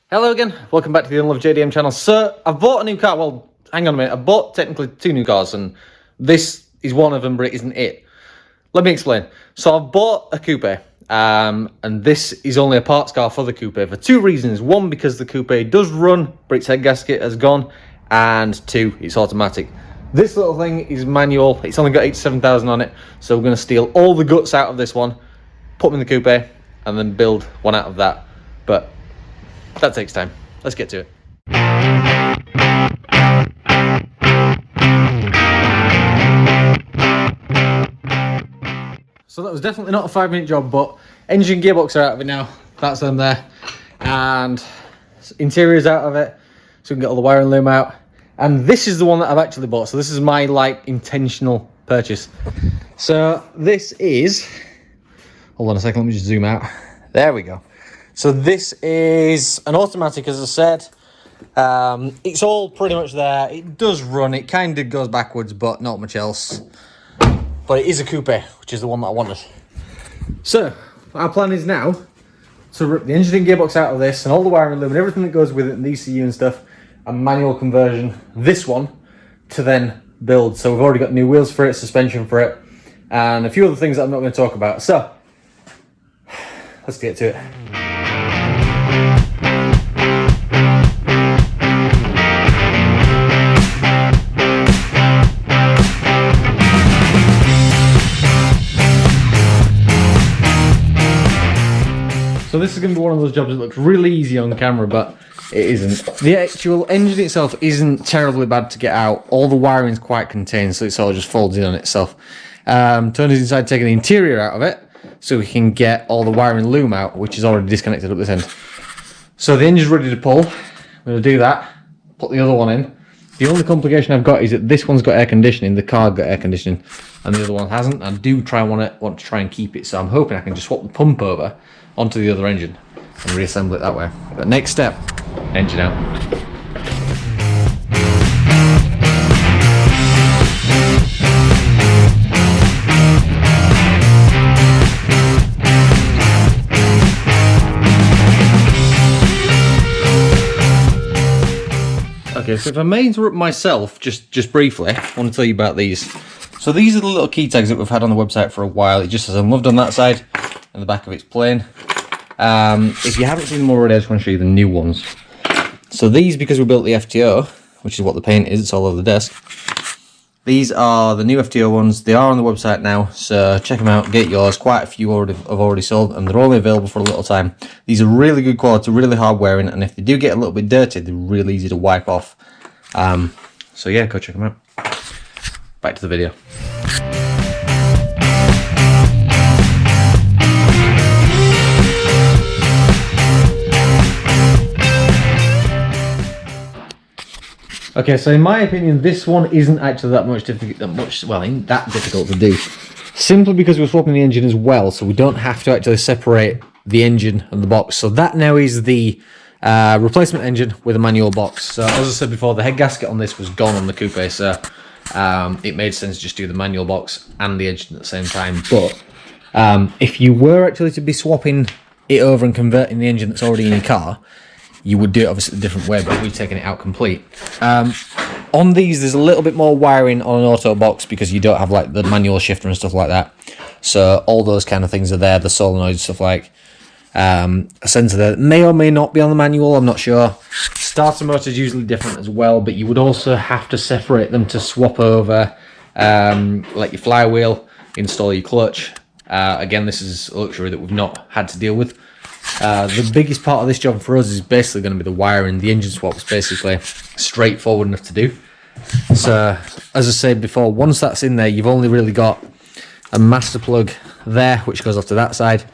Hello again, welcome back to the Unloved JDM channel. So, I've bought a new car. Well, hang on a minute. I've bought technically two new cars, and this is one of them, but it isn't it. Let me explain. So, I've bought a coupe, and this is only a parts car for the coupe for two reasons. One, because the coupe does run, but its head gasket has gone, and two, it's automatic. This little thing is manual. It's only got 87,000 on it, so we're going to steal all the guts out of this one, put them in the coupe, and then build one out of that. But that takes time. Let's get to it. So that was definitely not a 5-minute job, but engine gearbox are out of it now. That's them there. And interior's out of it, so we can get all the wire and loom out. And this is the one that I've actually bought. So this is my intentional purchase. So this is, hold on a second, let me just zoom out. There we go. So this is an automatic, as I said. It's all pretty much there. It does run. It kind of goes backwards, but not much else. But it is a coupe, which is the one that I wanted. So our plan is now to rip the engine and gearbox out of this and all the wiring loom and everything that goes with it and the ECU and stuff, and manual conversion this one to then build. So we've already got new wheels for it, suspension for it, and a few other things that I'm not going to talk about. So let's get to it. So this is going to be one of those jobs that looks really easy on camera, but it isn't. The actual engine itself isn't terribly bad to get out. All the wiring is quite contained, so it sort of just folds in on itself. Tony's inside taking the interior out of it, so we can get all the wiring loom out, which is already disconnected up this end. So the engine's ready to pull. I'm going to do that, put the other one in. The only complication I've got is that this one's got air conditioning, the car got air conditioning, and the other one hasn't. I do want to try and keep it, so I'm hoping I can just swap the pump over onto the other engine and reassemble it that way. But next step, engine out. Okay, so if I may interrupt myself just briefly, I want to tell you about these. So these are the little key tags that we've had on the website for a while. It just says Unloved on that side, and the back of it's plain. If you haven't seen them already, I just want to show you the new ones. So these, because we built the FTO, which is what the paint is, it's all over the desk. These are the new FTO ones. They are on the website now, so check them out, get yours. Quite a few have already sold, and they're only available for a little time. These are really good quality, really hard wearing, and if they do get a little bit dirty, they're really easy to wipe off. So yeah, go check them out. Back to the video. Okay, so in my opinion, this one isn't actually that difficult to do. Simply because we're swapping the engine as well, so we don't have to actually separate the engine and the box. So that now is the replacement engine with a manual box. So as I said before, the head gasket on this was gone on the coupe, so it made sense to just do the manual box and the engine at the same time. But if you were actually to be swapping it over and converting the engine that's already in your car, you would do it obviously a different way, but we've taken it out complete. On these, there's a little bit more wiring on an auto box because you don't have like the manual shifter and stuff like that. So all those kind of things are there, the solenoid stuff, like a sensor that may or may not be on the manual, I'm not sure. Starter motor is usually different as well, but you would also have to separate them to swap over like your flywheel, install your clutch. Again, this is a luxury that we've not had to deal with. The biggest part of this job for us is basically going to be the wiring. The engine swap's basically straightforward enough to do. So, as I said before, once that's in there, you've only really got a master plug there, which goes off to that side,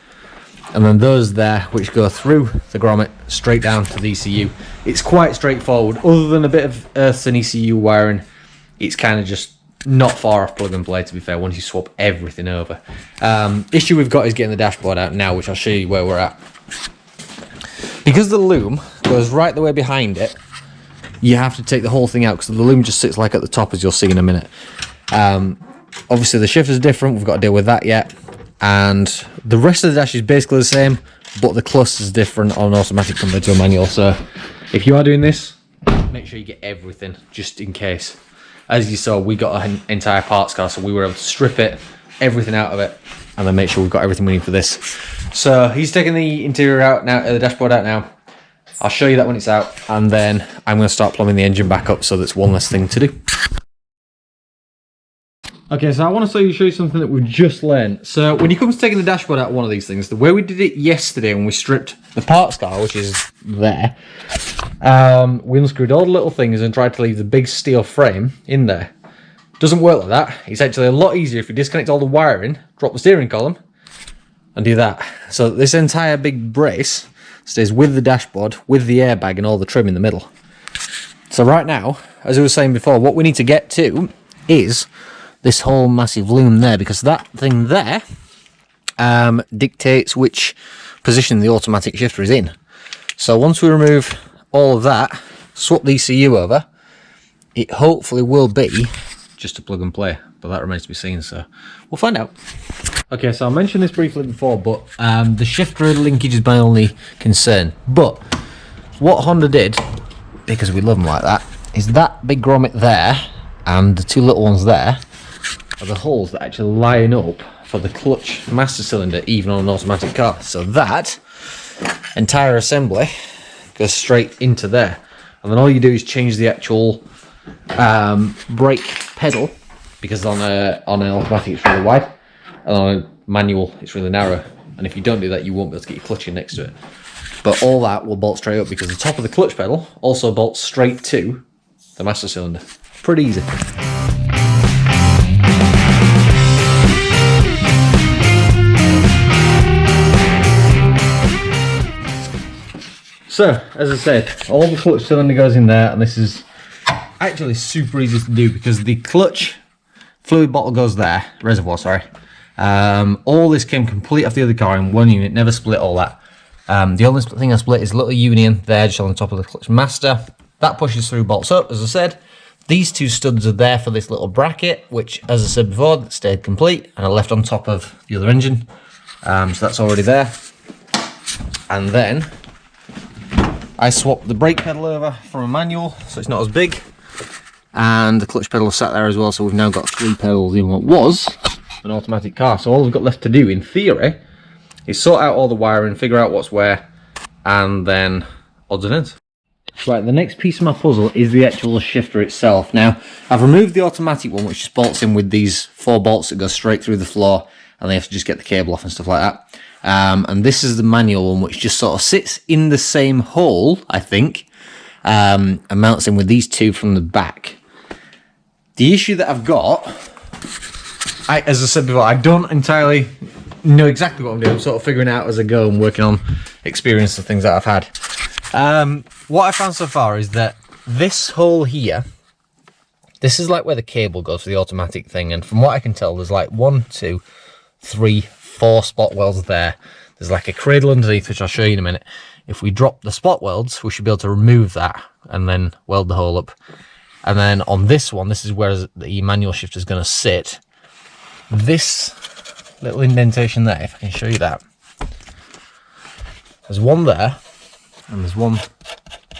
and then those there, which go through the grommet straight down to the ECU. It's quite straightforward. Other than a bit of earth and ECU wiring, it's kind of just not far off plug and play, to be fair, once you swap everything over. Issue we've got is getting the dashboard out now, which I'll show you where we're at. Because the loom goes right the way behind it, you have to take the whole thing out, because the loom just sits like at the top, as you'll see in a minute. Obviously the shifter's different, we've got to deal with that yet. And the rest of the dash is basically the same, but the cluster is different on an automatic compared to a manual. So if you are doing this, make sure you get everything, just in case. As you saw, we got an entire parts car, so we were able to strip it, everything out of it, and then make sure we've got everything we need for this. So he's taking the interior out now, the dashboard out now. I'll show you that when it's out, and then I'm going to start plumbing the engine back up, so that's one less thing to do. Okay, so I want to show you something that we've just learned. So when you come to taking the dashboard out of one of these things, the way we did it yesterday when we stripped the parts car, which is there, we unscrewed all the little things and tried to leave the big steel frame in there. Doesn't work like that. It's actually a lot easier if you disconnect all the wiring, drop the steering column, and do that. So this entire big brace stays with the dashboard, with the airbag and all the trim in the middle. So right now, as I was saying before, what we need to get to is this whole massive loom there, because that thing there dictates which position the automatic shifter is in. So once we remove all of that, swap the ECU over, it hopefully will be just a plug and play, but that remains to be seen, so we'll find out. Okay, so I mentioned this briefly before, but the shifter linkage is my only concern. But what Honda did, because we love them like that, is that big grommet there and the two little ones there are the holes that actually line up for the clutch master cylinder, even on an automatic car. So that entire assembly goes straight into there, and then all you do is change the actual brake pedal, because on an automatic it's really wide, and on a manual it's really narrow, and if you don't do that you won't be able to get your clutch in next to it. But all that will bolt straight up, because the top of the clutch pedal also bolts straight to the master cylinder. Pretty easy. So, as I said, all the clutch cylinder goes in there, and this is actually super easy to do because the clutch fluid bottle goes there, reservoir, sorry. All this came complete off the other car in one unit, never split all that. The only thing I split is a little union there just on the top of the clutch master. That pushes through, bolts up, as I said. These two studs are there for this little bracket, which, as I said before, stayed complete, and I left on top of the other engine. So that's already there. And then I swapped the brake pedal over from a manual, so it's not as big. And the clutch pedal sat there as well, so we've now got 3 pedals in what was an automatic car. So all we've got left to do, in theory, is sort out all the wiring, figure out what's where, and then odds and ends. Right, the next piece of my puzzle is the actual shifter itself. Now, I've removed the automatic one, which just bolts in with these 4 bolts that go straight through the floor, and they have to just get the cable off and stuff like that. And this is the manual one, which just sort of sits in the same hole, I think, and mounts in with these 2 from the back. The issue that I've got, as I said before, I don't entirely know exactly what I'm doing. I'm sort of figuring it out as I go and working on experience of things that I've had. What I found so far is that this hole here, this is like where the cable goes for the automatic thing, and from what I can tell, there's like 1, 2, 3, 4 spot welds there. There's like a cradle underneath, which I'll show you in a minute. If we drop the spot welds, we should be able to remove that and then weld the hole up. And then on this one, this is where the manual shifter is going to sit. This little indentation there, if I can show you that, there's one there, and there's one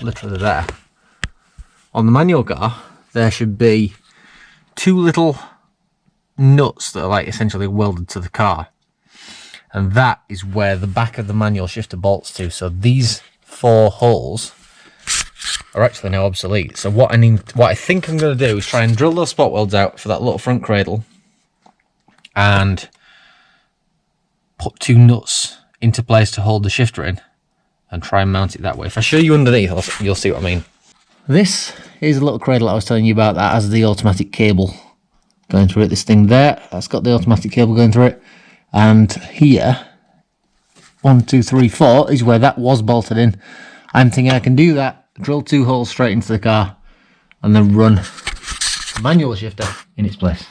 literally there. On the manual car, there should be 2 little nuts that are like essentially welded to the car, and that is where the back of the manual shifter bolts to. So these 4 holes are actually now obsolete. So what I think I'm going to do is try and drill those spot welds out for that little front cradle, and put 2 nuts into place to hold the shifter in, and try and mount it that way. If I show you underneath, you'll see what I mean. This is a little cradle I was telling you about that has the automatic cable going through it. This thing there, that's got the automatic cable going through it. And here, 1, 2, 3, 4 is where that was bolted in. I'm thinking I can do that, drill 2 holes straight into the car, and then run the manual shifter in its place.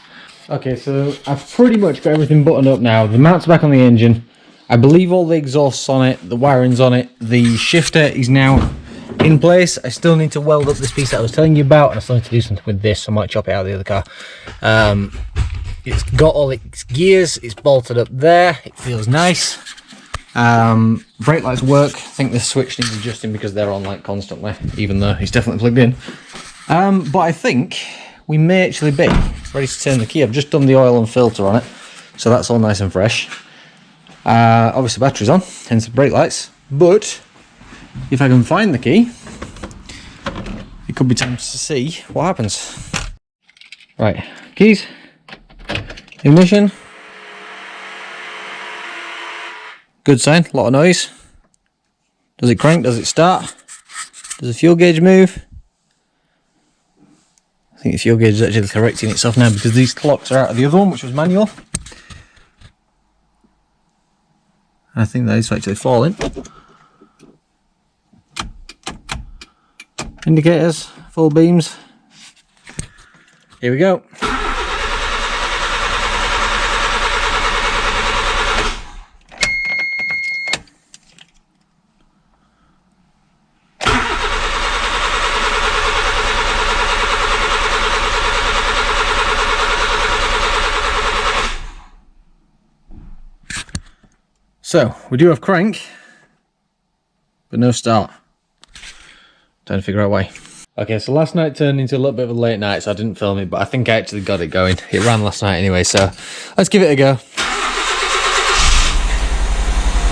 Okay, so I've pretty much got everything buttoned up now. The mount's back on the engine. I believe all the exhausts on it, the wiring's on it. The shifter is now in place. I still need to weld up this piece that I was telling you about, and I still need to do something with this. I might chop it out of the other car. It's got all its gears, it's bolted up there, it feels nice. Brake lights work. I think the switch needs adjusting because they're on like constantly, even though it's definitely plugged in. But I think we may actually be ready to turn the key. I've just done the oil and filter on it, so that's all nice and fresh. Obviously battery's on, hence the brake lights. But if I can find the key, it could be time to see what happens. Right, keys, ignition. Good sign, a lot of noise. Does it crank? Does it start? Does the fuel gauge move? I think the fuel gauge is actually correcting itself now because these clocks are out of the other one, which was manual. I think that is actually falling. Indicators, full beams. Here we go. So, we do have crank, but no start. Trying to figure out why. Okay, so last night turned into a little bit of a late night, so I didn't film it, but I think I actually got it going. It ran last night anyway, so let's give it a go.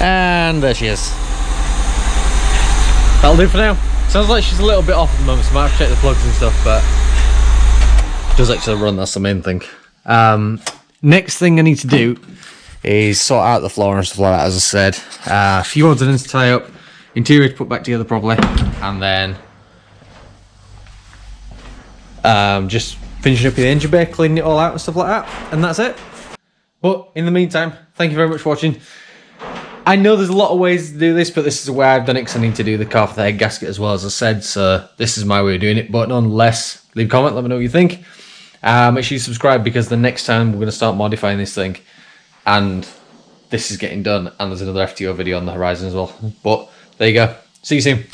And there she is. That'll do for now. Sounds like she's a little bit off at the moment, so I might have to check the plugs and stuff, but it does actually run, that's the main thing. Next thing I need to do is sort out the floor and stuff like that, as I said. A few odds and ends to tie up, interior to put back together properly, and then just finishing up the engine bay, cleaning it all out and stuff like that, and that's it. But in the meantime, thank you very much for watching. I know there's a lot of ways to do this, but this is the way I've done it because I need to do the car for the head gasket as well, as I said, so this is my way of doing it. But nonetheless, leave a comment, let me know what you think. Make sure you subscribe because the next time we're going to start modifying this thing, and this is getting done, and there's another FTO video on the horizon as well. But there you go. See you soon.